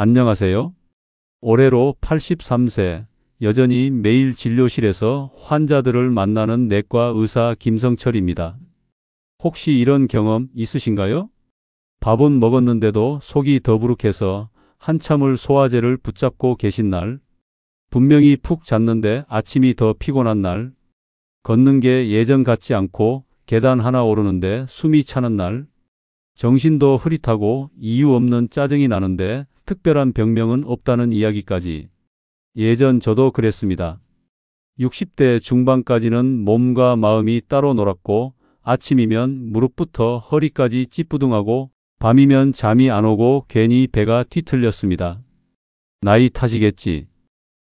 안녕하세요. 올해로 83세, 여전히 매일 진료실에서 환자들을 만나는 내과 의사 김성철입니다. 혹시 이런 경험 있으신가요? 밥은 먹었는데도 속이 더부룩해서 한참을 소화제를 붙잡고 계신 날, 분명히 푹 잤는데 아침이 더 피곤한 날, 걷는 게 예전 같지 않고 계단 하나 오르는데 숨이 차는 날, 정신도 흐릿하고 이유 없는 짜증이 나는데 특별한 병명은 없다는 이야기까지. 예전 저도 그랬습니다. 60대 중반까지는 몸과 마음이 따로 놀았고 아침이면 무릎부터 허리까지 찌뿌둥하고 밤이면 잠이 안 오고 괜히 배가 뒤틀렸습니다. 나이 탓이겠지.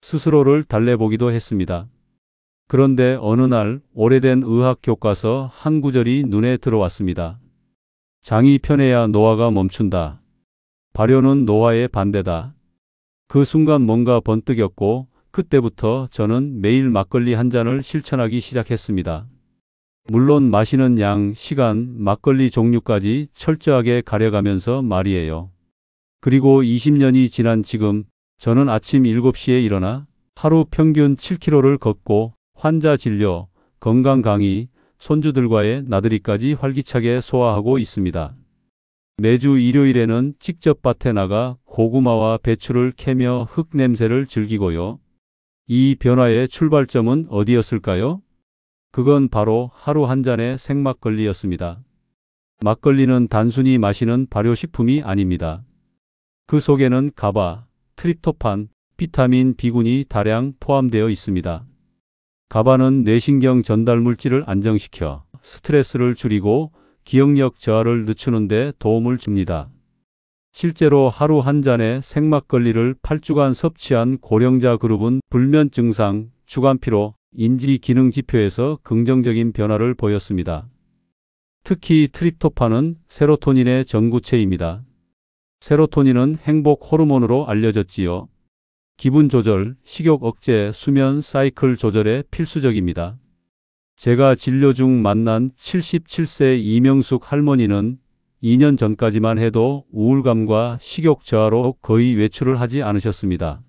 스스로를 달래보기도 했습니다. 그런데 어느 날 오래된 의학 교과서 한 구절이 눈에 들어왔습니다. 장이 편해야 노화가 멈춘다. 발효는 노화의 반대다. 그 순간 뭔가 번뜩였고 그때부터 저는 매일 막걸리 한 잔을 실천하기 시작했습니다. 물론 마시는 양, 시간, 막걸리 종류까지 철저하게 가려가면서 말이에요. 그리고 20년이 지난 지금 저는 아침 7시에 일어나 하루 평균 7km를 걷고 환자 진료, 건강 강의, 손주들과의 나들이까지 활기차게 소화하고 있습니다. 매주 일요일에는 직접 밭에 나가 고구마와 배추를 캐며 흙 냄새를 즐기고요. 이 변화의 출발점은 어디였을까요? 그건 바로 하루 한 잔의 생막걸리였습니다. 막걸리는 단순히 마시는 발효식품이 아닙니다. 그 속에는 가바, 트립토판, 비타민 B군이 다량 포함되어 있습니다. 가바는 뇌신경 전달 물질을 안정시켜 스트레스를 줄이고 기억력 저하를 늦추는 데 도움을 줍니다. 실제로 하루 한 잔의 생막걸리를 8주간 섭취한 고령자 그룹은 불면 증상, 주간 피로, 인지 기능 지표에서 긍정적인 변화를 보였습니다. 특히 트립토판은 세로토닌의 전구체입니다. 세로토닌은 행복 호르몬으로 알려졌지요. 기분 조절, 식욕 억제, 수면 사이클 조절에 필수적입니다. 제가 진료 중 만난 77세 이명숙 할머니는 2년 전까지만 해도 우울감과 식욕 저하로 거의 외출을 하지 않으셨습니다.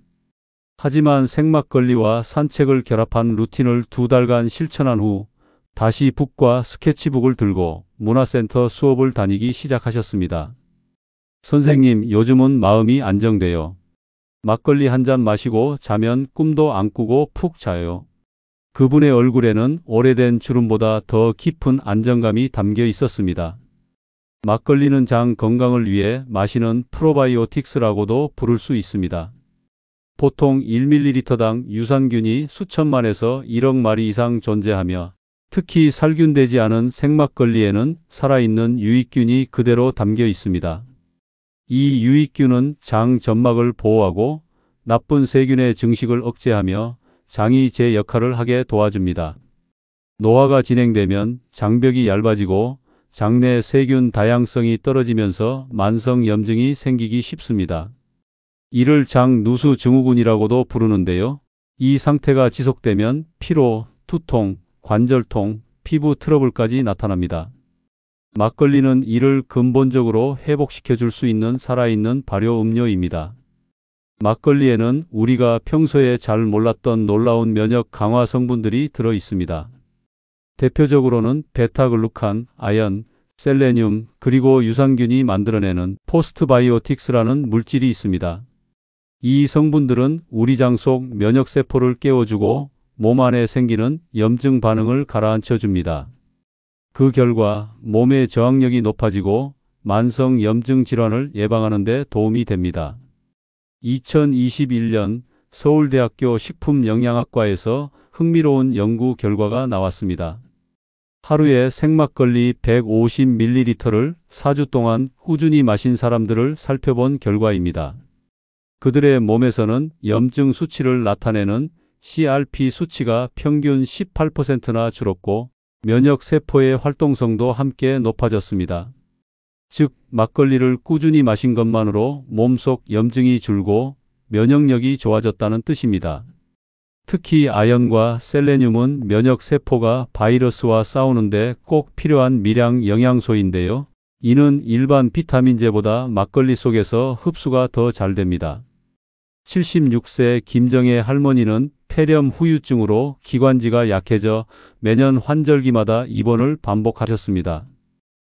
하지만 생막걸리와 산책을 결합한 루틴을 2달간 실천한 후 다시 북과 스케치북을 들고 문화센터 수업을 다니기 시작하셨습니다. 선생님, 요즘은 마음이 안정돼요. 막걸리 한 잔 마시고 자면 꿈도 안 꾸고 푹 자요. 그분의 얼굴에는 오래된 주름보다 더 깊은 안정감이 담겨 있었습니다. 막걸리는 장 건강을 위해 마시는 프로바이오틱스라고도 부를 수 있습니다. 보통 1ml당 유산균이 수천만에서 1억 마리 이상 존재하며 특히 살균되지 않은 생막걸리에는 살아있는 유익균이 그대로 담겨 있습니다. 이 유익균은 장 점막을 보호하고 나쁜 세균의 증식을 억제하며 장이 제 역할을 하게 도와줍니다. 노화가 진행되면 장벽이 얇아지고 장내 세균 다양성이 떨어지면서 만성 염증이 생기기 쉽습니다. 이를 장 누수 증후군이라고도 부르는데요. 이 상태가 지속되면 피로, 두통, 관절통, 피부 트러블까지 나타납니다. 막걸리는 이를 근본적으로 회복시켜 줄 수 있는 살아있는 발효 음료입니다. 막걸리에는 우리가 평소에 잘 몰랐던 놀라운 면역 강화 성분들이 들어 있습니다. 대표적으로는 베타글루칸, 아연, 셀레늄, 그리고 유산균이 만들어내는 포스트바이오틱스라는 물질이 있습니다. 이 성분들은 우리 장 속 면역세포를 깨워주고 몸 안에 생기는 염증 반응을 가라앉혀 줍니다. 그 결과 몸의 저항력이 높아지고 만성 염증 질환을 예방하는 데 도움이 됩니다. 2021년 서울대학교 식품영양학과에서 흥미로운 연구 결과가 나왔습니다. 하루에 생막걸리 150ml를 4주 동안 꾸준히 마신 사람들을 살펴본 결과입니다. 그들의 몸에서는 염증 수치를 나타내는 CRP 수치가 평균 18%나 줄었고 면역세포의 활동성도 함께 높아졌습니다. 즉, 막걸리를 꾸준히 마신 것만으로 몸속 염증이 줄고 면역력이 좋아졌다는 뜻입니다. 특히 아연과 셀레늄은 면역세포가 바이러스와 싸우는데 꼭 필요한 미량 영양소인데요. 이는 일반 비타민제보다 막걸리 속에서 흡수가 더 잘 됩니다. 76세 김정혜 할머니는 폐렴 후유증으로 기관지가 약해져 매년 환절기마다 입원을 반복하셨습니다.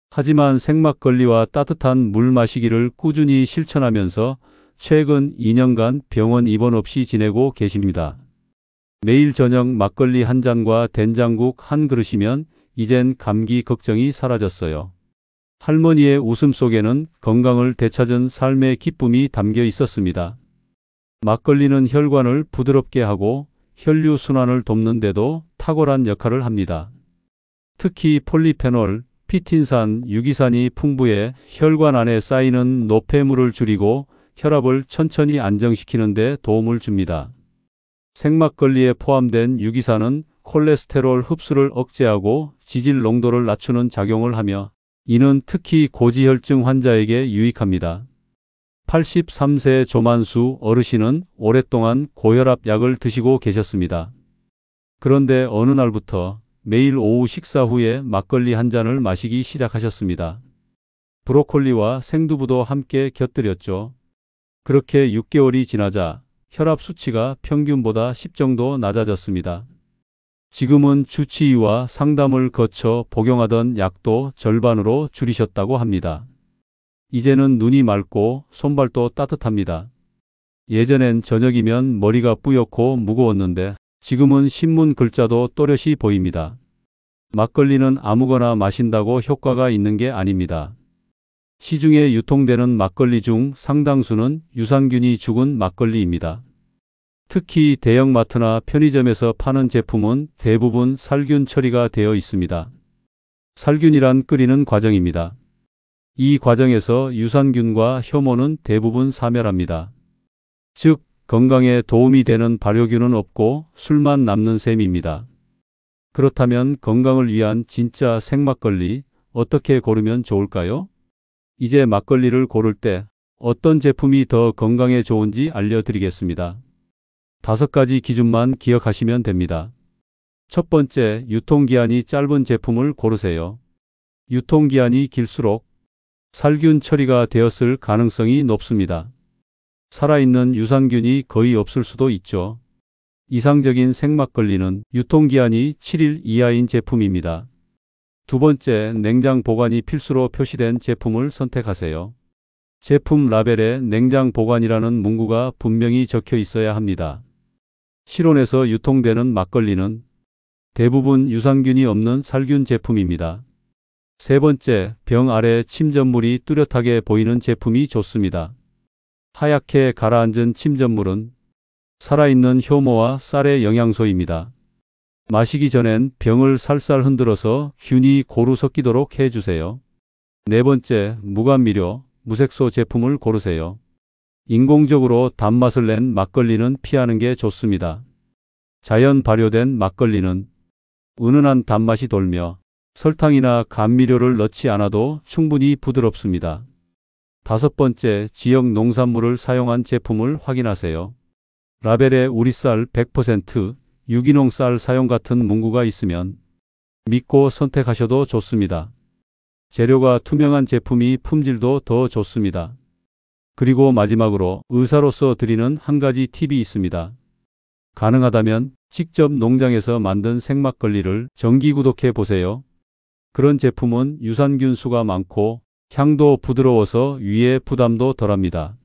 하지만 생막걸리와 따뜻한 물 마시기를 꾸준히 실천하면서 최근 2년간 병원 입원 없이 지내고 계십니다. 매일 저녁 막걸리 한 잔과 된장국 한 그릇이면 이젠 감기 걱정이 사라졌어요. 할머니의 웃음 속에는 건강을 되찾은 삶의 기쁨이 담겨 있었습니다. 막걸리는 혈관을 부드럽게 하고 혈류순환을 돕는 데도 탁월한 역할을 합니다. 특히 폴리페놀, 피틴산, 유기산이 풍부해 혈관 안에 쌓이는 노폐물을 줄이고 혈압을 천천히 안정시키는 데 도움을 줍니다. 생막걸리에 포함된 유기산은 콜레스테롤 흡수를 억제하고 지질 농도를 낮추는 작용을 하며 이는 특히 고지혈증 환자에게 유익합니다. 83세 조만수 어르신은 오랫동안 고혈압 약을 드시고 계셨습니다. 그런데 어느 날부터 매일 오후 식사 후에 막걸리 한 잔을 마시기 시작하셨습니다. 브로콜리와 생두부도 함께 곁들였죠. 그렇게 6개월이 지나자 혈압 수치가 평균보다 10 정도 낮아졌습니다. 지금은 주치의와 상담을 거쳐 복용하던 약도 절반으로 줄이셨다고 합니다. 이제는 눈이 맑고 손발도 따뜻합니다. 예전엔 저녁이면 머리가 뿌옇고 무거웠는데 지금은 신문 글자도 또렷이 보입니다. 막걸리는 아무거나 마신다고 효과가 있는 게 아닙니다. 시중에 유통되는 막걸리 중 상당수는 유산균이 죽은 막걸리입니다. 특히 대형마트나 편의점에서 파는 제품은 대부분 살균 처리가 되어 있습니다. 살균이란 끓이는 과정입니다. 이 과정에서 유산균과 효모는 대부분 사멸합니다. 즉, 건강에 도움이 되는 발효균은 없고 술만 남는 셈입니다. 그렇다면 건강을 위한 진짜 생막걸리 어떻게 고르면 좋을까요? 이제 막걸리를 고를 때 어떤 제품이 더 건강에 좋은지 알려드리겠습니다. 5가지 기준만 기억하시면 됩니다. 첫 번째, 유통기한이 짧은 제품을 고르세요. 유통기한이 길수록 살균 처리가 되었을 가능성이 높습니다. 살아있는 유산균이 거의 없을 수도 있죠. 이상적인 생막걸리는 유통기한이 7일 이하인 제품입니다. 두 번째, 냉장 보관이 필수로 표시된 제품을 선택하세요. 제품 라벨에 냉장 보관이라는 문구가 분명히 적혀 있어야 합니다. 실온에서 유통되는 막걸리는 대부분 유산균이 없는 살균 제품입니다. 세 번째, 병 아래 침전물이 뚜렷하게 보이는 제품이 좋습니다. 하얗게 가라앉은 침전물은 살아있는 효모와 쌀의 영양소입니다. 마시기 전엔 병을 살살 흔들어서 균이 고루 섞이도록 해주세요. 네 번째, 무감미료, 무색소 제품을 고르세요. 인공적으로 단맛을 낸 막걸리는 피하는 게 좋습니다. 자연 발효된 막걸리는 은은한 단맛이 돌며 설탕이나 감미료를 넣지 않아도 충분히 부드럽습니다. 다섯 번째, 지역 농산물을 사용한 제품을 확인하세요. 라벨에 우리쌀 100%, 유기농 쌀 사용 같은 문구가 있으면 믿고 선택하셔도 좋습니다. 재료가 투명한 제품이 품질도 더 좋습니다. 그리고 마지막으로 의사로서 드리는 한 가지 팁이 있습니다. 가능하다면 직접 농장에서 만든 생막걸리를 정기 구독해 보세요. 그런 제품은 유산균 수가 많고 향도 부드러워서 위에 부담도 덜합니다.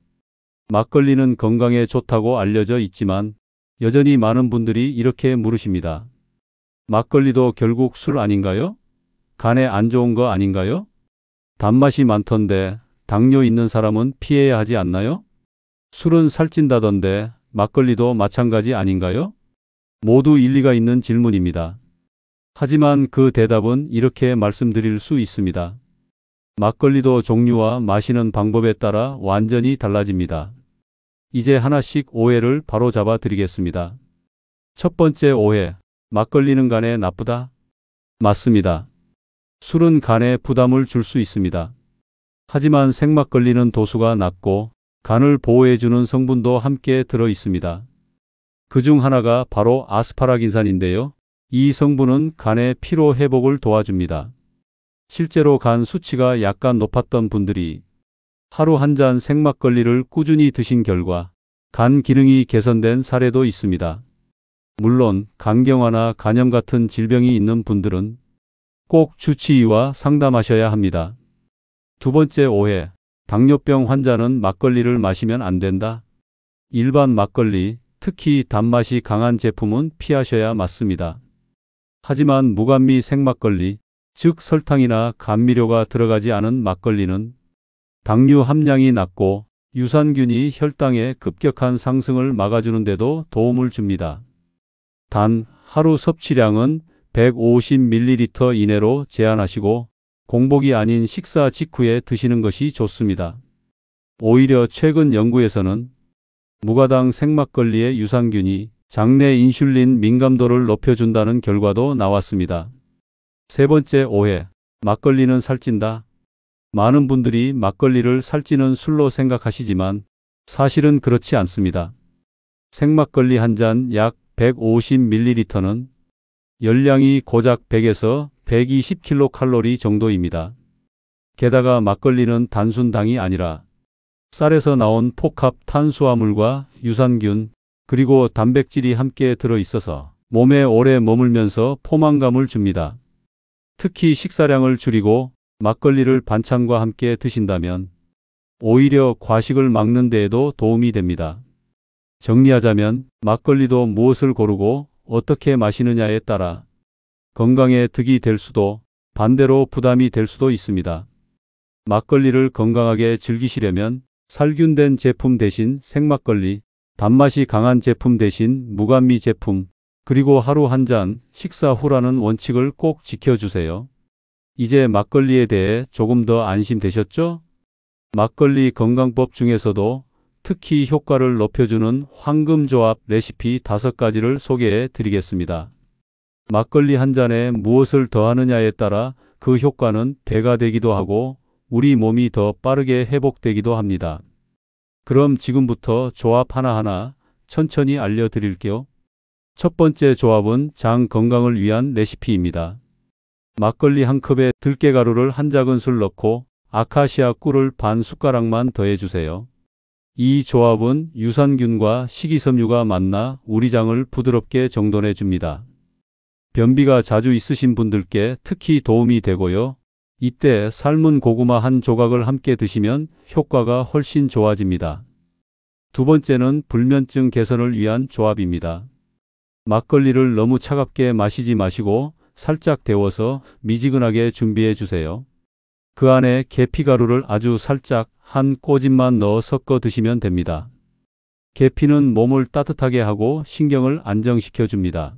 막걸리는 건강에 좋다고 알려져 있지만 여전히 많은 분들이 이렇게 물으십니다. 막걸리도 결국 술 아닌가요? 간에 안 좋은 거 아닌가요? 단맛이 많던데 당뇨 있는 사람은 피해야 하지 않나요? 술은 살찐다던데 막걸리도 마찬가지 아닌가요? 모두 일리가 있는 질문입니다. 하지만 그 대답은 이렇게 말씀드릴 수 있습니다. 막걸리도 종류와 마시는 방법에 따라 완전히 달라집니다. 이제 하나씩 오해를 바로잡아 드리겠습니다. 첫 번째 오해, 막걸리는 간에 나쁘다? 맞습니다. 술은 간에 부담을 줄 수 있습니다. 하지만 생막걸리는 도수가 낮고 간을 보호해주는 성분도 함께 들어 있습니다. 그중 하나가 바로 아스파라긴산인데요. 이 성분은 간의 피로 회복을 도와줍니다. 실제로 간 수치가 약간 높았던 분들이 하루 한 잔 생막걸리를 꾸준히 드신 결과 간 기능이 개선된 사례도 있습니다. 물론 간경화나 간염 같은 질병이 있는 분들은 꼭 주치의와 상담하셔야 합니다. 두 번째 오해. 당뇨병 환자는 막걸리를 마시면 안 된다. 일반 막걸리, 특히 단맛이 강한 제품은 피하셔야 맞습니다. 하지만 무감미 생막걸리, 즉 설탕이나 감미료가 들어가지 않은 막걸리는 당류 함량이 낮고 유산균이 혈당의 급격한 상승을 막아주는 데도 도움을 줍니다. 단, 하루 섭취량은 150ml 이내로 제한하시고 공복이 아닌 식사 직후에 드시는 것이 좋습니다. 오히려 최근 연구에서는 무가당 생막걸리의 유산균이 장내 인슐린 민감도를 높여준다는 결과도 나왔습니다. 세 번째 오해. 막걸리는 살찐다. 많은 분들이 막걸리를 살찌는 술로 생각하시지만 사실은 그렇지 않습니다. 생막걸리 한 잔 약 150ml는 열량이 고작 100에서 120kcal 정도입니다. 게다가 막걸리는 단순 당이 아니라 쌀에서 나온 복합 탄수화물과 유산균 그리고 단백질이 함께 들어있어서 몸에 오래 머물면서 포만감을 줍니다. 특히 식사량을 줄이고 막걸리를 반찬과 함께 드신다면 오히려 과식을 막는 데에도 도움이 됩니다. 정리하자면 막걸리도 무엇을 고르고 어떻게 마시느냐에 따라 건강에 득이 될 수도 반대로 부담이 될 수도 있습니다. 막걸리를 건강하게 즐기시려면 살균된 제품 대신 생막걸리, 단맛이 강한 제품 대신 무감미 제품, 그리고 하루 한 잔 식사 후라는 원칙을 꼭 지켜주세요. 이제 막걸리에 대해 조금 더 안심되셨죠? 막걸리 건강법 중에서도 특히 효과를 높여주는 황금조합 레시피 5가지를 소개해 드리겠습니다. 막걸리 한 잔에 무엇을 더하느냐에 따라 그 효과는 배가 되기도 하고 우리 몸이 더 빠르게 회복되기도 합니다. 그럼 지금부터 조합 하나하나 천천히 알려드릴게요. 첫 번째 조합은 장 건강을 위한 레시피입니다. 막걸리 한 컵에 들깨가루를 한 작은술 넣고 아카시아 꿀을 반 숟가락만 더해주세요. 이 조합은 유산균과 식이섬유가 만나 우리 장을 부드럽게 정돈해 줍니다. 변비가 자주 있으신 분들께 특히 도움이 되고요. 이때 삶은 고구마 한 조각을 함께 드시면 효과가 훨씬 좋아집니다. 두 번째는 불면증 개선을 위한 조합입니다. 막걸리를 너무 차갑게 마시지 마시고 살짝 데워서 미지근하게 준비해 주세요. 그 안에 계피가루를 아주 살짝 한 꼬집만 넣어 섞어 드시면 됩니다. 계피는 몸을 따뜻하게 하고 신경을 안정시켜 줍니다.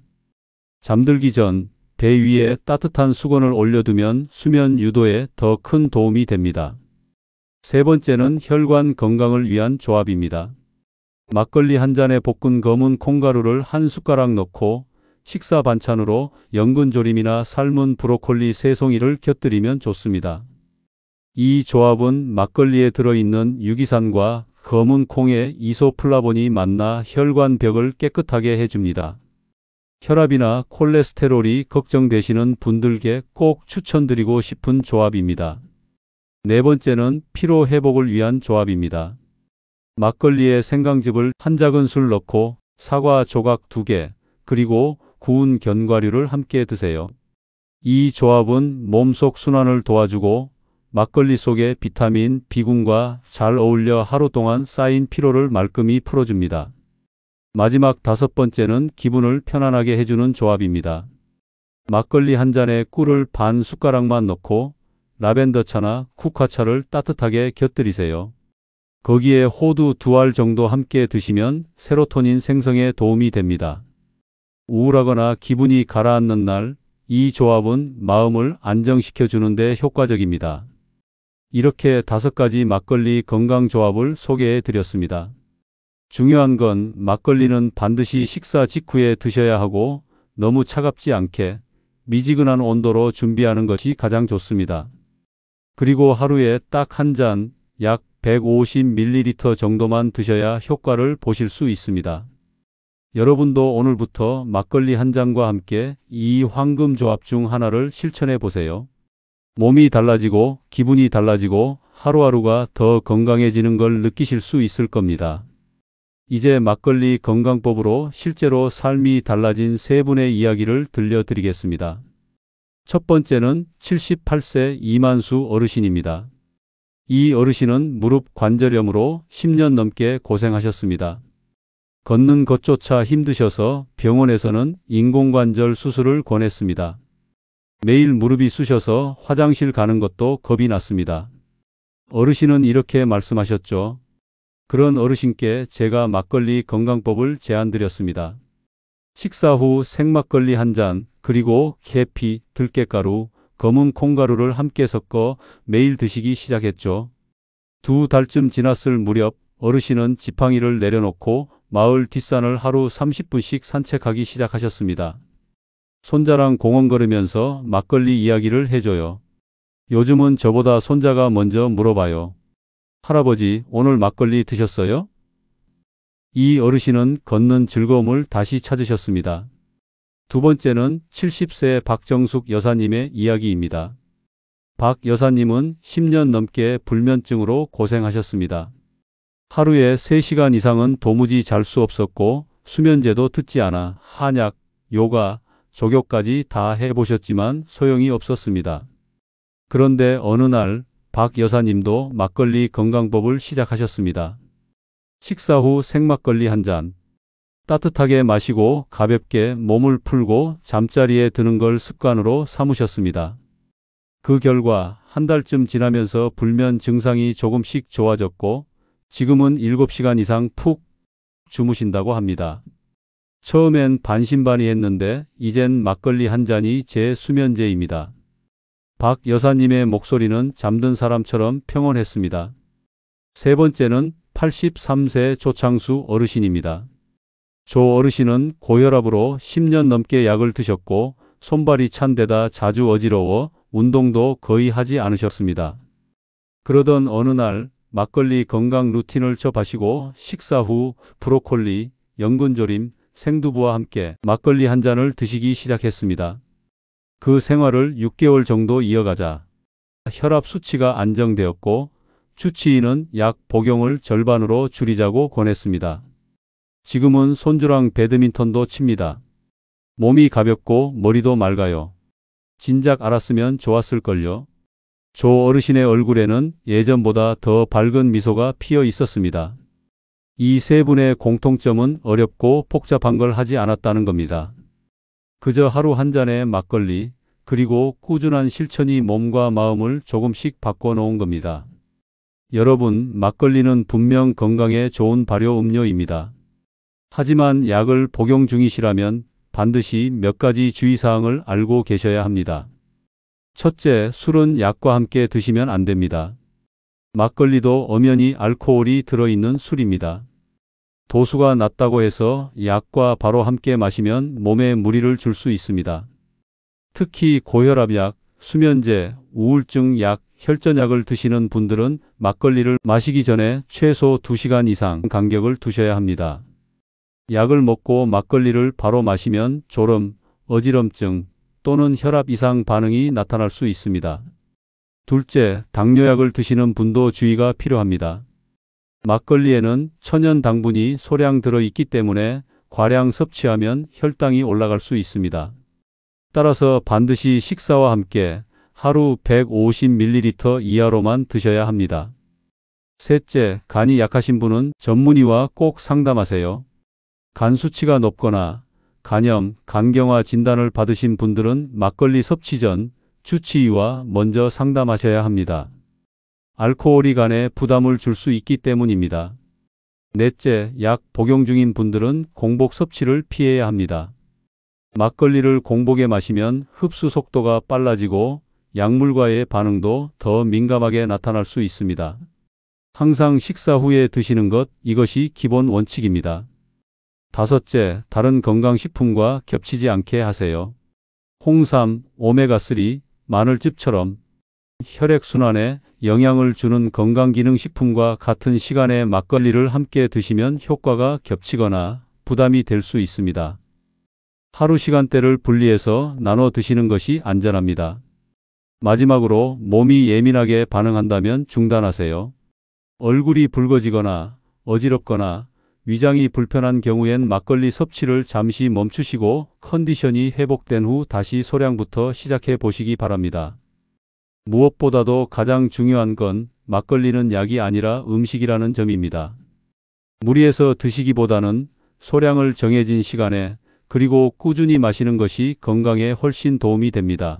잠들기 전 배 위에 따뜻한 수건을 올려두면 수면 유도에 더 큰 도움이 됩니다. 세 번째는 혈관 건강을 위한 조합입니다. 막걸리 한 잔에 볶은 검은 콩가루를 한 숟가락 넣고 식사 반찬으로 연근조림이나 삶은 브로콜리 3송이를 곁들이면 좋습니다. 이 조합은 막걸리에 들어있는 유기산과 검은 콩의 이소플라본이 만나 혈관 벽을 깨끗하게 해줍니다. 혈압이나 콜레스테롤이 걱정되시는 분들께 꼭 추천드리고 싶은 조합입니다. 네 번째는 피로 회복을 위한 조합입니다. 막걸리에 생강즙을 한 작은술 넣고 사과 조각 2개, 그리고 구운 견과류를 함께 드세요. 이 조합은 몸속 순환을 도와주고 막걸리 속의 비타민 B군과 잘 어울려 하루 동안 쌓인 피로를 말끔히 풀어줍니다. 마지막 5번째는 기분을 편안하게 해주는 조합입니다. 막걸리 한 잔에 꿀을 반 숟가락만 넣고 라벤더차나 쿠카차를 따뜻하게 곁들이세요. 거기에 호두 2알 정도 함께 드시면 세로토닌 생성에 도움이 됩니다. 우울하거나 기분이 가라앉는 날, 이 조합은 마음을 안정시켜 주는데 효과적입니다. 이렇게 5가지 막걸리 건강 조합을 소개해 드렸습니다. 중요한 건 막걸리는 반드시 식사 직후에 드셔야 하고 너무 차갑지 않게 미지근한 온도로 준비하는 것이 가장 좋습니다. 그리고 하루에 딱 한 잔, 약 150ml 정도만 드셔야 효과를 보실 수 있습니다. 여러분도 오늘부터 막걸리 한 잔과 함께 이 황금 조합 중 하나를 실천해 보세요. 몸이 달라지고 기분이 달라지고 하루하루가 더 건강해지는 걸 느끼실 수 있을 겁니다. 이제 막걸리 건강법으로 실제로 삶이 달라진 세 분의 이야기를 들려드리겠습니다. 첫 번째는 78세 이만수 어르신입니다. 이 어르신은 무릎 관절염으로 10년 넘게 고생하셨습니다. 걷는 것조차 힘드셔서 병원에서는 인공관절 수술을 권했습니다. 매일 무릎이 쑤셔서 화장실 가는 것도 겁이 났습니다. 어르신은 이렇게 말씀하셨죠. 그런 어르신께 제가 막걸리 건강법을 제안드렸습니다. 식사 후 생막걸리 한 잔, 그리고 계피, 들깨가루, 검은 콩가루를 함께 섞어 매일 드시기 시작했죠. 2달쯤 지났을 무렵 어르신은 지팡이를 내려놓고 마을 뒷산을 하루 30분씩 산책하기 시작하셨습니다. 손자랑 공원 걸으면서 막걸리 이야기를 해줘요. 요즘은 저보다 손자가 먼저 물어봐요. 할아버지, 오늘 막걸리 드셨어요? 이 어르신은 걷는 즐거움을 다시 찾으셨습니다. 두 번째는 70세 박정숙 여사님의 이야기입니다. 박 여사님은 10년 넘게 불면증으로 고생하셨습니다. 하루에 3시간 이상은 도무지 잘 수 없었고 수면제도 듣지 않아 한약, 요가, 조교까지 다 해보셨지만 소용이 없었습니다. 그런데 어느 날 박 여사님도 막걸리 건강법을 시작하셨습니다. 식사 후 생막걸리 한 잔, 따뜻하게 마시고 가볍게 몸을 풀고 잠자리에 드는 걸 습관으로 삼으셨습니다. 그 결과 한 달쯤 지나면서 불면 증상이 조금씩 좋아졌고 지금은 7시간 이상 푹 주무신다고 합니다. 처음엔 반신반의했는데 이젠 막걸리 한 잔이 제 수면제입니다. 박 여사님의 목소리는 잠든 사람처럼 평온했습니다. 세 번째는 83세 조창수 어르신입니다. 조 어르신은 고혈압으로 10년 넘게 약을 드셨고 손발이 찬 데다 자주 어지러워 운동도 거의 하지 않으셨습니다. 그러던 어느 날 막걸리 건강 루틴을 접하시고 식사 후 브로콜리, 연근조림, 생두부와 함께 막걸리 한 잔을 드시기 시작했습니다. 그 생활을 6개월 정도 이어가자 혈압 수치가 안정되었고 주치의는 약 복용을 절반으로 줄이자고 권했습니다. 지금은 손주랑 배드민턴도 칩니다. 몸이 가볍고 머리도 맑아요. 진작 알았으면 좋았을걸요. 조 어르신의 얼굴에는 예전보다 더 밝은 미소가 피어 있었습니다. 이 세 분의 공통점은 어렵고 복잡한 걸 하지 않았다는 겁니다. 그저 하루 한 잔의 막걸리, 그리고 꾸준한 실천이 몸과 마음을 조금씩 바꿔놓은 겁니다. 여러분, 막걸리는 분명 건강에 좋은 발효 음료입니다. 하지만 약을 복용 중이시라면 반드시 몇 가지 주의사항을 알고 계셔야 합니다. 첫째, 술은 약과 함께 드시면 안 됩니다. 막걸리도 엄연히 알코올이 들어있는 술입니다. 도수가 낮다고 해서 약과 바로 함께 마시면 몸에 무리를 줄 수 있습니다. 특히 고혈압약, 수면제, 우울증 약, 혈전약을 드시는 분들은 막걸리를 마시기 전에 최소 2시간 이상 간격을 두셔야 합니다. 약을 먹고 막걸리를 바로 마시면 졸음, 어지럼증 또는 혈압 이상 반응이 나타날 수 있습니다. 둘째, 당뇨약을 드시는 분도 주의가 필요합니다. 막걸리에는 천연 당분이 소량 들어있기 때문에 과량 섭취하면 혈당이 올라갈 수 있습니다. 따라서 반드시 식사와 함께 하루 150ml 이하로만 드셔야 합니다. 셋째, 간이 약하신 분은 전문의와 꼭 상담하세요. 간 수치가 높거나 간염, 간경화 진단을 받으신 분들은 막걸리 섭취 전 주치의와 먼저 상담하셔야 합니다. 알코올이 간에 부담을 줄 수 있기 때문입니다. 넷째, 약 복용 중인 분들은 공복 섭취를 피해야 합니다. 막걸리를 공복에 마시면 흡수 속도가 빨라지고 약물과의 반응도 더 민감하게 나타날 수 있습니다. 항상 식사 후에 드시는 것, 이것이 기본 원칙입니다. 다섯째, 다른 건강식품과 겹치지 않게 하세요. 홍삼, 오메가3, 마늘즙처럼 혈액순환에 영향을 주는 건강기능식품과 같은 시간에 막걸리를 함께 드시면 효과가 겹치거나 부담이 될 수 있습니다. 하루 시간대를 분리해서 나눠 드시는 것이 안전합니다. 마지막으로 몸이 예민하게 반응한다면 중단하세요. 얼굴이 붉어지거나 어지럽거나 위장이 불편한 경우엔 막걸리 섭취를 잠시 멈추시고 컨디션이 회복된 후 다시 소량부터 시작해 보시기 바랍니다. 무엇보다도 가장 중요한 건 막걸리는 약이 아니라 음식이라는 점입니다. 무리해서 드시기보다는 소량을 정해진 시간에 그리고 꾸준히 마시는 것이 건강에 훨씬 도움이 됩니다.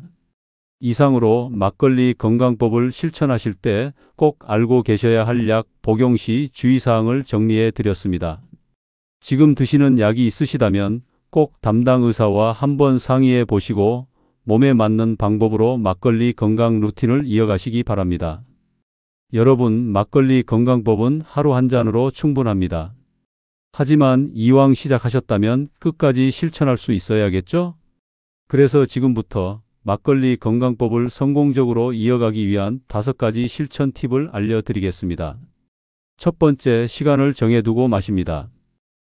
이상으로 막걸리 건강법을 실천하실 때 꼭 알고 계셔야 할 약 복용 시 주의사항을 정리해 드렸습니다. 지금 드시는 약이 있으시다면 꼭 담당 의사와 한번 상의해 보시고 몸에 맞는 방법으로 막걸리 건강 루틴을 이어가시기 바랍니다. 여러분, 막걸리 건강법은 하루 한 잔으로 충분합니다. 하지만 이왕 시작하셨다면 끝까지 실천할 수 있어야겠죠? 그래서 지금부터 막걸리 건강법을 성공적으로 이어가기 위한 5가지 실천 팁을 알려드리겠습니다. 첫 번째, 시간을 정해두고 마십니다.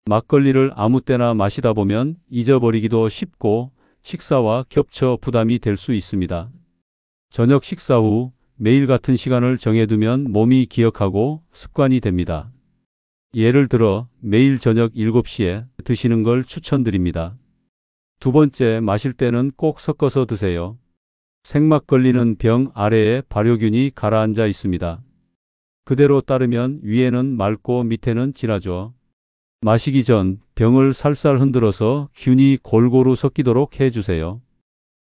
막걸리를 아무 때나 마시다 보면 잊어버리기도 쉽고 식사와 겹쳐 부담이 될 수 있습니다. 저녁 식사 후 매일 같은 시간을 정해두면 몸이 기억하고 습관이 됩니다. 예를 들어 매일 저녁 7시에 드시는 걸 추천드립니다. 두 번째, 마실 때는 꼭 섞어서 드세요. 생막걸리는 병 아래에 발효균이 가라앉아 있습니다. 그대로 따르면 위에는 맑고 밑에는 진하죠. 마시기 전 병을 살살 흔들어서 균이 골고루 섞이도록 해주세요.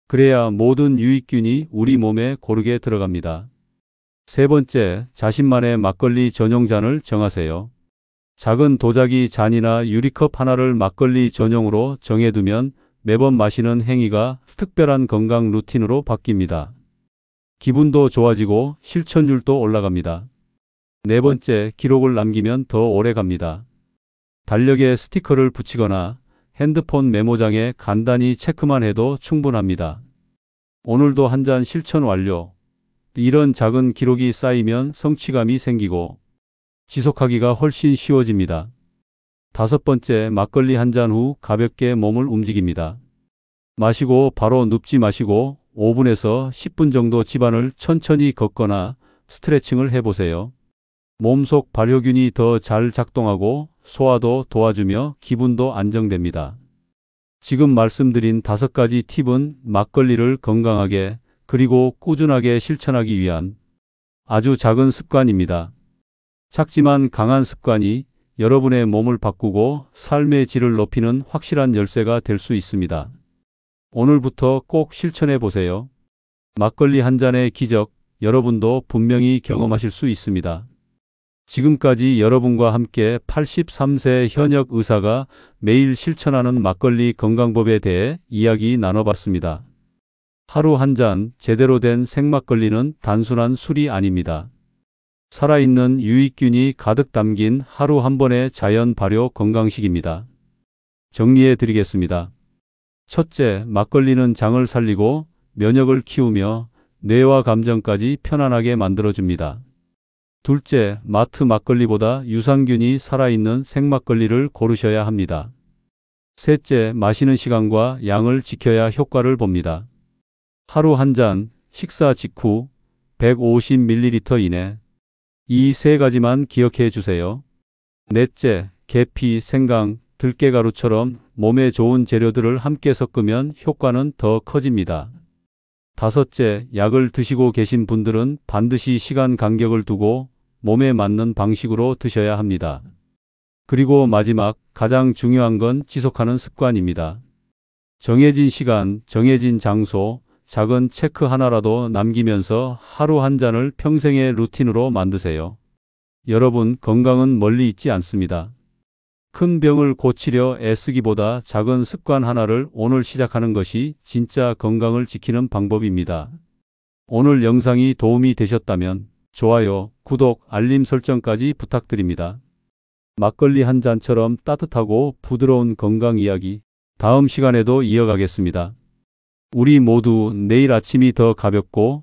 그래야 모든 유익균이 우리 몸에 고르게 들어갑니다. 세 번째, 자신만의 막걸리 전용잔을 정하세요. 작은 도자기 잔이나 유리컵 하나를 막걸리 전용으로 정해두면 매번 마시는 행위가 특별한 건강 루틴으로 바뀝니다. 기분도 좋아지고 실천율도 올라갑니다. 네 번째, 기록을 남기면 더 오래 갑니다. 달력에 스티커를 붙이거나 핸드폰 메모장에 간단히 체크만 해도 충분합니다. 오늘도 한 잔 실천 완료. 이런 작은 기록이 쌓이면 성취감이 생기고 지속하기가 훨씬 쉬워집니다. 다섯 번째, 막걸리 한 잔 후 가볍게 몸을 움직입니다. 마시고 바로 눕지 마시고 5분에서 10분 정도 집안을 천천히 걷거나 스트레칭을 해보세요. 몸속 발효균이 더 잘 작동하고 소화도 도와주며 기분도 안정됩니다. 지금 말씀드린 5가지 팁은 막걸리를 건강하게 그리고 꾸준하게 실천하기 위한 아주 작은 습관입니다. 작지만 강한 습관이 여러분의 몸을 바꾸고 삶의 질을 높이는 확실한 열쇠가 될 수 있습니다. 오늘부터 꼭 실천해 보세요. 막걸리 한 잔의 기적, 여러분도 분명히 경험하실 수 있습니다. 지금까지 여러분과 함께 83세 현역 의사가 매일 실천하는 막걸리 건강법에 대해 이야기 나눠봤습니다. 하루 한 잔 제대로 된 생막걸리는 단순한 술이 아닙니다. 살아있는 유익균이 가득 담긴 하루 한 번의 자연 발효 건강식입니다. 정리해 드리겠습니다. 첫째, 막걸리는 장을 살리고 면역을 키우며 뇌와 감정까지 편안하게 만들어줍니다. 둘째, 마트 막걸리보다 유산균이 살아있는 생막걸리를 고르셔야 합니다. 셋째, 마시는 시간과 양을 지켜야 효과를 봅니다. 하루 한 잔, 식사 직후 150ml 이내. 이 세 가지만 기억해 주세요. 넷째, 계피, 생강, 들깨가루처럼 몸에 좋은 재료들을 함께 섞으면 효과는 더 커집니다. 다섯째, 약을 드시고 계신 분들은 반드시 시간 간격을 두고 몸에 맞는 방식으로 드셔야 합니다. 그리고 마지막, 가장 중요한 건 지속하는 습관입니다. 정해진 시간, 정해진 장소, 작은 체크 하나라도 남기면서 하루 한 잔을 평생의 루틴으로 만드세요. 여러분, 건강은 멀리 있지 않습니다. 큰 병을 고치려 애쓰기보다 작은 습관 하나를 오늘 시작하는 것이 진짜 건강을 지키는 방법입니다. 오늘 영상이 도움이 되셨다면 좋아요, 구독, 알림 설정까지 부탁드립니다. 막걸리 한 잔처럼 따뜻하고 부드러운 건강 이야기, 다음 시간에도 이어가겠습니다. 우리 모두 내일 아침이 더 가볍고